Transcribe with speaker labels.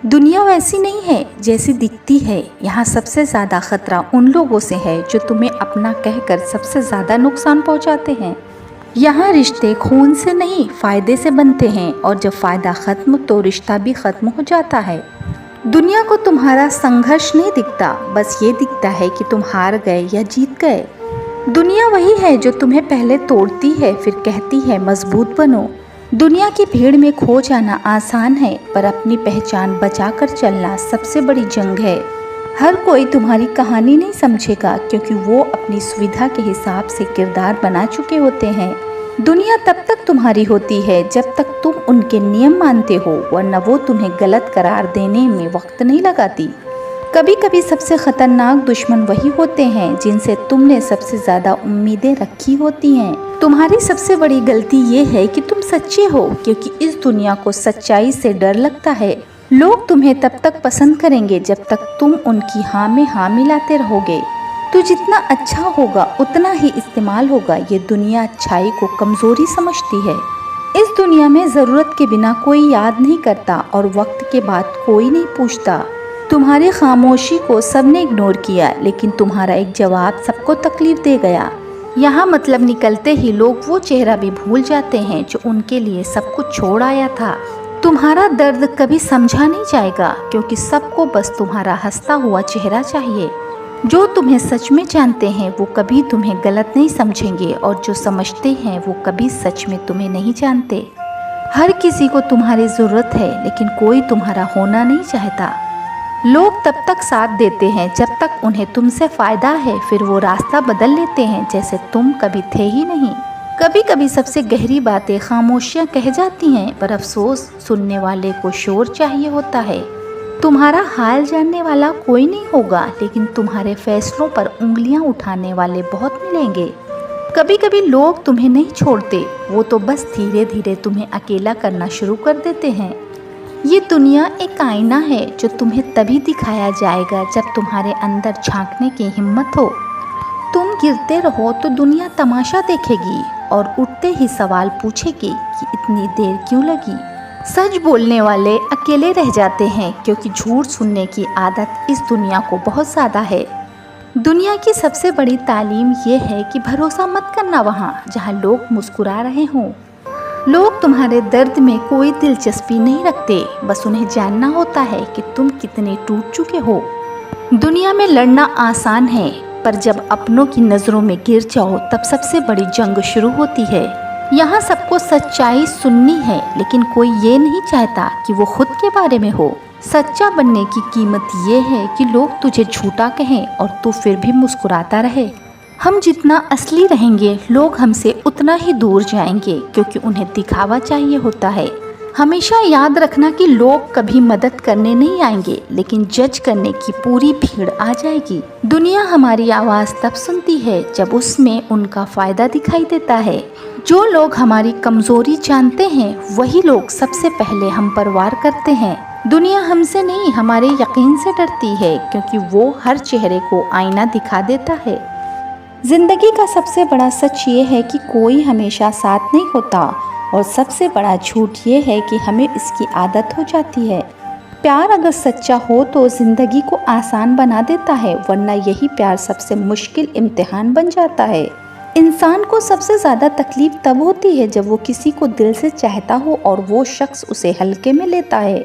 Speaker 1: दुनिया वैसी नहीं है जैसी दिखती है। यहाँ सबसे ज्यादा खतरा उन लोगों से है जो तुम्हें अपना कहकर सबसे ज्यादा नुकसान पहुँचाते हैं। यहाँ रिश्ते खून से नहीं फायदे से बनते हैं, और जब फायदा खत्म तो रिश्ता भी खत्म हो जाता है। दुनिया को तुम्हारा संघर्ष नहीं दिखता, बस ये दिखता है कि तुम हार गए या जीत गए। दुनिया वही है जो तुम्हें पहले तोड़ती है फिर कहती है मजबूत बनो। दुनिया की भीड़ में खो जाना आसान है, पर अपनी पहचान बचाकर चलना सबसे बड़ी जंग है। हर कोई तुम्हारी कहानी नहीं समझेगा, क्योंकि वो अपनी सुविधा के हिसाब से किरदार बना चुके होते हैं। दुनिया तब तक तुम्हारी होती है जब तक तुम उनके नियम मानते हो, वरना वो तुम्हें गलत करार देने में वक्त नहीं लगाती। कभी कभी सबसे खतरनाक दुश्मन वही होते हैं जिनसे तुमने सबसे ज्यादा उम्मीदें रखी होती हैं। तुम्हारी सबसे बड़ी गलती ये है कि तुम सच्चे हो, क्योंकि इस दुनिया को सच्चाई से डर लगता है। लोग तुम्हें तब तक पसंद करेंगे जब तक तुम उनकी हाँ में हाँ मिलाते रहोगे। तो जितना अच्छा होगा उतना ही इस्तेमाल होगा। ये दुनिया अच्छाई को कमजोरी समझती है। इस दुनिया में जरूरत के बिना कोई याद नहीं करता, और वक्त के बाद कोई नहीं पूछता। तुम्हारी खामोशी को सबने इग्नोर किया, लेकिन तुम्हारा एक जवाब सबको तकलीफ दे गया। यहाँ मतलब निकलते ही लोग वो चेहरा भी भूल जाते हैं जो उनके लिए सब कुछ छोड़ आया था। तुम्हारा दर्द कभी समझा नहीं जाएगा, क्योंकि सबको बस तुम्हारा हंसता हुआ चेहरा चाहिए। जो तुम्हें सच में जानते हैं वो कभी तुम्हें गलत नहीं समझेंगे, और जो समझते हैं वो कभी सच में तुम्हें नहीं जानते। हर किसी को तुम्हारी ज़रूरत है, लेकिन कोई तुम्हारा होना नहीं चाहता। लोग तब तक साथ देते हैं जब तक उन्हें तुमसे फ़ायदा है, फिर वो रास्ता बदल लेते हैं जैसे तुम कभी थे ही नहीं। कभी कभी सबसे गहरी बातें खामोशियाँ कह जाती हैं, पर अफसोस सुनने वाले को शोर चाहिए होता है। तुम्हारा हाल जानने वाला कोई नहीं होगा, लेकिन तुम्हारे फैसलों पर उंगलियां उठाने वाले बहुत मिलेंगे। कभी कभी लोग तुम्हें नहीं छोड़ते, वो तो बस धीरे धीरे तुम्हें अकेला करना शुरू कर देते हैं। ये दुनिया एक आईना है जो तुम्हें तभी दिखाया जाएगा जब तुम्हारे अंदर झांकने की हिम्मत हो। तुम गिरते रहो तो दुनिया तमाशा देखेगी, और उठते ही सवाल पूछेगी कि इतनी देर क्यों लगी। सच बोलने वाले अकेले रह जाते हैं, क्योंकि झूठ सुनने की आदत इस दुनिया को बहुत ज़्यादा है। दुनिया की सबसे बड़ी तालीम ये है कि भरोसा मत करना वहाँ जहाँ लोग मुस्कुरा रहे हों। लोग तुम्हारे दर्द में कोई दिलचस्पी नहीं रखते, बस उन्हें जानना होता है कि तुम कितने टूट चुके हो। दुनिया में लड़ना आसान है, पर जब अपनों की नज़रों में गिर जाओ तब सबसे बड़ी जंग शुरू होती है। यहाँ सबको सच्चाई सुननी है, लेकिन कोई ये नहीं चाहता कि वो खुद के बारे में हो। सच्चा बनने की कीमत ये है कि लोग तुझे झूठा कहें और तू फिर भी मुस्कुराता रहे। हम जितना असली रहेंगे लोग हमसे उतना ही दूर जाएंगे, क्योंकि उन्हें दिखावा चाहिए होता है। हमेशा याद रखना कि लोग कभी मदद करने नहीं आएंगे, लेकिन जज करने की पूरी भीड़ आ जाएगी। दुनिया हमारी आवाज़ तब सुनती है जब उसमें उनका फ़ायदा दिखाई देता है। जो लोग हमारी कमज़ोरी जानते हैं वही लोग सबसे पहले हम पर वार करते हैं। दुनिया हमसे नहीं हमारे यकीन से डरती है, क्योंकि वो हर चेहरे को आईना दिखा देता है। जिंदगी का सबसे बड़ा सच ये है कि कोई हमेशा साथ नहीं होता, और सबसे बड़ा झूठ ये है कि हमें इसकी आदत हो जाती है। प्यार अगर सच्चा हो तो ज़िंदगी को आसान बना देता है, वरना यही प्यार सबसे मुश्किल इम्तिहान बन जाता है। इंसान को सबसे ज़्यादा तकलीफ तब होती है जब वो किसी को दिल से चाहता हो और वो शख्स उसे हल्के में लेता है।